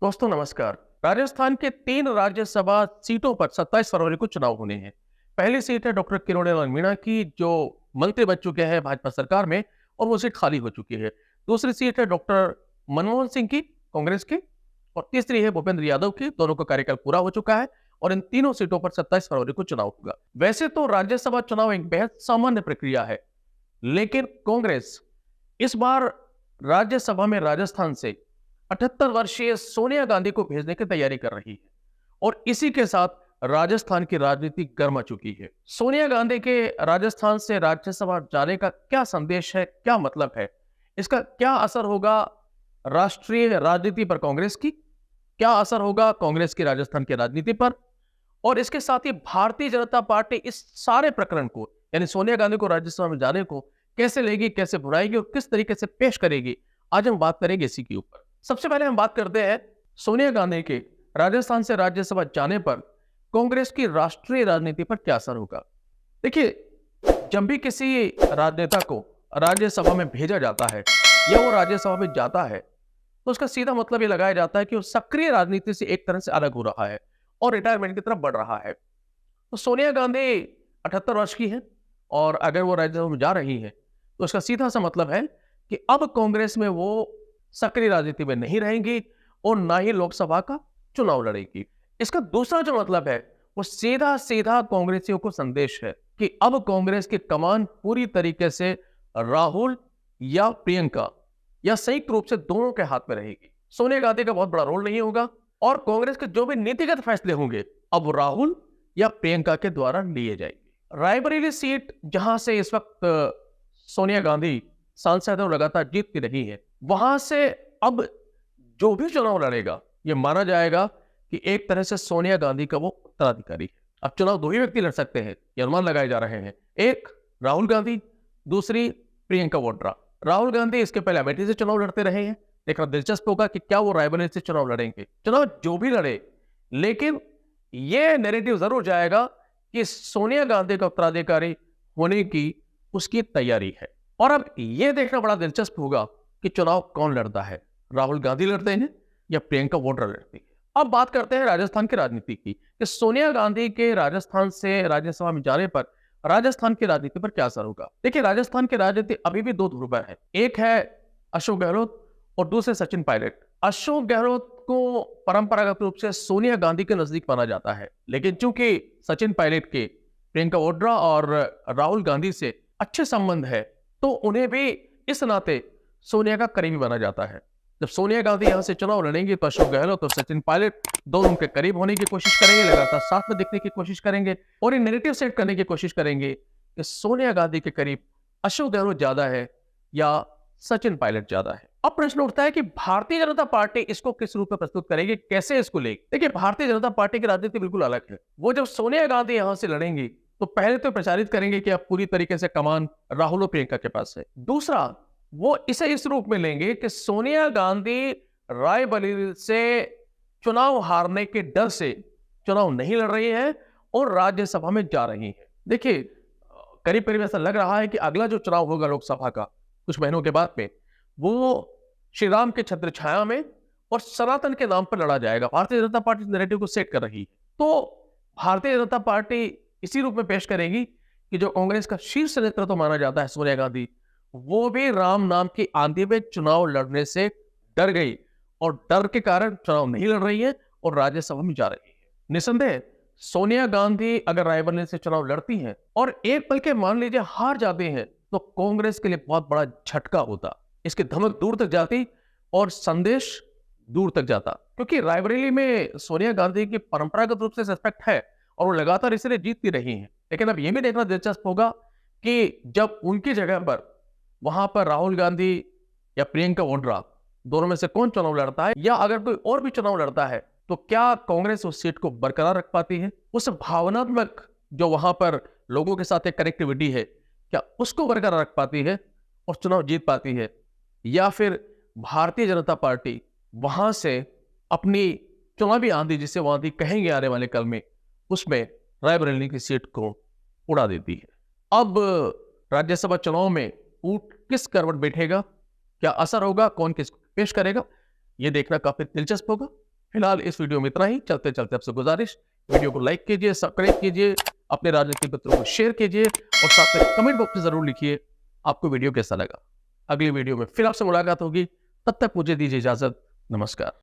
दोस्तों नमस्कार। राजस्थान के 3 राज्यसभा सीटों पर 27 फरवरी को चुनाव होने हैं। पहली सीट है डॉक्टर किरोड़ीलाल मीणा की, जो मंत्री बन चुके हैं भाजपा सरकार में और वो सीट खाली हो चुकी है। दूसरी सीट है डॉक्टर मनमोहन सिंह की, कांग्रेस की, और तीसरी है भूपेंद्र यादव की। दोनों का कार्यकाल पूरा हो चुका है और इन तीनों सीटों पर 27 फरवरी को चुनाव होगा। वैसे तो राज्यसभा चुनाव एक बेहद सामान्य प्रक्रिया है, लेकिन कांग्रेस इस बार राज्यसभा में राजस्थान से 78 वर्षीय सोनिया गांधी को भेजने की तैयारी कर रही है और इसी के साथ राजस्थान की राजनीति गर्मा चुकी है। सोनिया गांधी के राजस्थान से राज्यसभा जाने का क्या संदेश है, क्या मतलब है, इसका क्या असर होगा राष्ट्रीय राजनीति पर कांग्रेस की, क्या असर होगा कांग्रेस की राजस्थान की राजनीति पर, और इसके साथ ही भारतीय जनता पार्टी इस सारे प्रकरण को, यानी सोनिया गांधी को राज्यसभा में जाने को कैसे लेगी, कैसे बुलाएगी और किस तरीके से पेश करेगी, आज हम बात करेंगे इसी के ऊपर। सबसे पहले हम बात करते हैं सोनिया गांधी के राजस्थान से राज्यसभा जाने पर कांग्रेस की राष्ट्रीय राजनीति पर क्या असर होगा। देखिए, जब भी किसी राजनेता को राज्यसभा में भेजा जाता है या वो राज्यसभा में जाता है तो उसका सीधा मतलब ये लगाया जाता है कि वो सक्रिय राजनीति से एक तरह से अलग हो रहा है और रिटायरमेंट की तरफ बढ़ रहा है। तो सोनिया गांधी 78 वर्ष की है और अगर वो राज्यसभा में जा रही है तो उसका सीधा सा मतलब है कि अब कांग्रेस में वो सक्रिय राजनीति में नहीं रहेंगी और ना ही लोकसभा का चुनाव लड़ेगी। इसका दूसरा जो मतलब है वो सीधा सीधा कांग्रेसियों को संदेश है कि अब कांग्रेस की कमान पूरी तरीके से राहुल या प्रियंका या संयुक्त रूप से दोनों के हाथ में रहेगी। सोनिया गांधी का बहुत बड़ा रोल नहीं होगा और कांग्रेस के जो भी नीतिगत फैसले होंगे अब राहुल या प्रियंका के द्वारा लिए जाएंगे। रायबरेली सीट, जहां से इस वक्त सोनिया गांधी सांसद और लगातार जीतती रही है, वहां से अब जो भी चुनाव लड़ेगा यह माना जाएगा कि एक तरह से सोनिया गांधी का वो उत्तराधिकारी है। अब चुनाव दो ही व्यक्ति लड़ सकते हैं, ये अनुमान लगाए जा रहे हैं। एक राहुल गांधी, दूसरी प्रियंका वाड्रा। राहुल गांधी इसके पहले अमेठी से चुनाव लड़ते रहे हैं। देखना दिलचस्प होगा कि क्या वो रायबरेली से चुनाव लड़ेंगे। चुनाव जो भी लड़े, लेकिन यह नैरेटिव जरूर जाएगा कि सोनिया गांधी का उत्तराधिकारी होने की उसकी तैयारी है। और अब यह देखना बड़ा दिलचस्प होगा कि चुनाव कौन लड़ता है, राहुल गांधी लड़ते हैं या प्रियंका वाड्रा लड़ती है। अब बात करते हैं राजस्थान की राजनीति की कि सोनिया गांधी के राजस्थान से राज्यसभा में जाने पर राजस्थान की राजनीति पर क्या असर होगा। देखिए, राजस्थान की राजनीति अभी भी दो ध्रुव है। एक है अशोक गहलोत और दूसरे सचिन पायलट। अशोक गहलोत को परंपरागत रूप से सोनिया गांधी के नजदीक माना जाता है, लेकिन चूंकि सचिन पायलट के प्रियंका वाड्रा और राहुल गांधी से अच्छे संबंध है तो उन्हें भी इस नाते सोनिया का करीबी माना जाता है। जब सोनिया गांधी यहां से चुनाव लड़ेंगे तो अशोक गहलोत और सचिन पायलट दोनों उनके करीब होने की कोशिश करेंगे, लगातार साथ में दिखने की कोशिश करेंगे और ये नैरेटिव सेट करने की कोशिश करेंगे कि सोनिया गांधी के करीब अशोक गहलोत ज्यादा है या सचिन पायलट ज्यादा है। अब प्रश्न उठता है कि भारतीय जनता पार्टी इसको किस रूप में प्रस्तुत करेगी, कैसे इसको लेगी। देखिए, भारतीय जनता पार्टी की राजनीति बिल्कुल अलग है। वो जब सोनिया गांधी यहां से लड़ेंगी तो पहले तो प्रचारित करेंगे कि अब पूरी तरीके से कमान राहुल और प्रियंका के पास है। दूसरा, वो इसे इस रूप में लेंगे कि सोनिया गांधी रायबरेली से चुनाव हारने के डर से चुनाव नहीं लड़ रही है और राज्यसभा में जा रही है। देखिए, करीब करीब ऐसा लग रहा है कि अगला जो चुनाव होगा लोकसभा का कुछ महीनों के बाद में, वो श्री राम के छत्र छाया में और सनातन के नाम पर लड़ा जाएगा। भारतीय जनता पार्टी नैरेटिव को सेट कर रही है। तो भारतीय जनता पार्टी इसी रूप में पेश करेगी कि जो कांग्रेस का शीर्ष नेतृत्व तो माना जाता है सोनिया गांधी, वो भी राम नाम की आंधी में चुनाव लड़ने से डर गई और डर के कारण चुनाव नहीं लड़ रही है और राज्यसभा में जा रही है। निसंदेह सोनिया गांधी अगर रायबरेली से चुनाव लड़ती हैं और एक पल के मान लीजिए हार जाते हैं तो कांग्रेस के लिए बहुत बड़ा झटका होता। इसकी धमक दूर तक जाती और संदेश दूर तक जाता, क्योंकि रायबरेली में सोनिया गांधी की परंपरागत रूप से सस्पेक्ट है और वो लगातार इसलिए जीतती रही हैं। लेकिन अब यह भी देखना दिलचस्प होगा कि जब उनकी जगह पर वहां पर राहुल गांधी या प्रियंका वाड्रा दोनों में से कौन चुनाव लड़ता है, या अगर कोई और भी चुनाव लड़ता है, तो क्या कांग्रेस उस सीट को बरकरार रख पाती है, उस भावनात्मक जो वहां पर लोगों के साथ एक कनेक्टिविटी है, क्या उसको बरकरार रख पाती है और चुनाव जीत पाती है, या फिर भारतीय जनता पार्टी वहां से अपनी चुनावी आंधी, जिसे वो आंधी कहेंगे आने वाले कल में, उसमें रायबरेली की सीट को उड़ा देती है। अब राज्यसभा चुनाव में ऊंट किस करवट बैठेगा, क्या असर होगा, कौन किस पेश करेगा, यह देखना काफी दिलचस्प होगा। फिलहाल इस वीडियो में इतना ही। चलते चलते आपसे गुजारिश, वीडियो को लाइक कीजिए, सब्सक्राइब कीजिए, अपने राजनीतिक मित्रों को शेयर कीजिए और साथ में कमेंट बॉक्स में जरूर लिखिए आपको वीडियो कैसा लगा। अगली वीडियो में फिर आपसे मुलाकात होगी, तब तक मुझे दीजिए इजाजत। नमस्कार।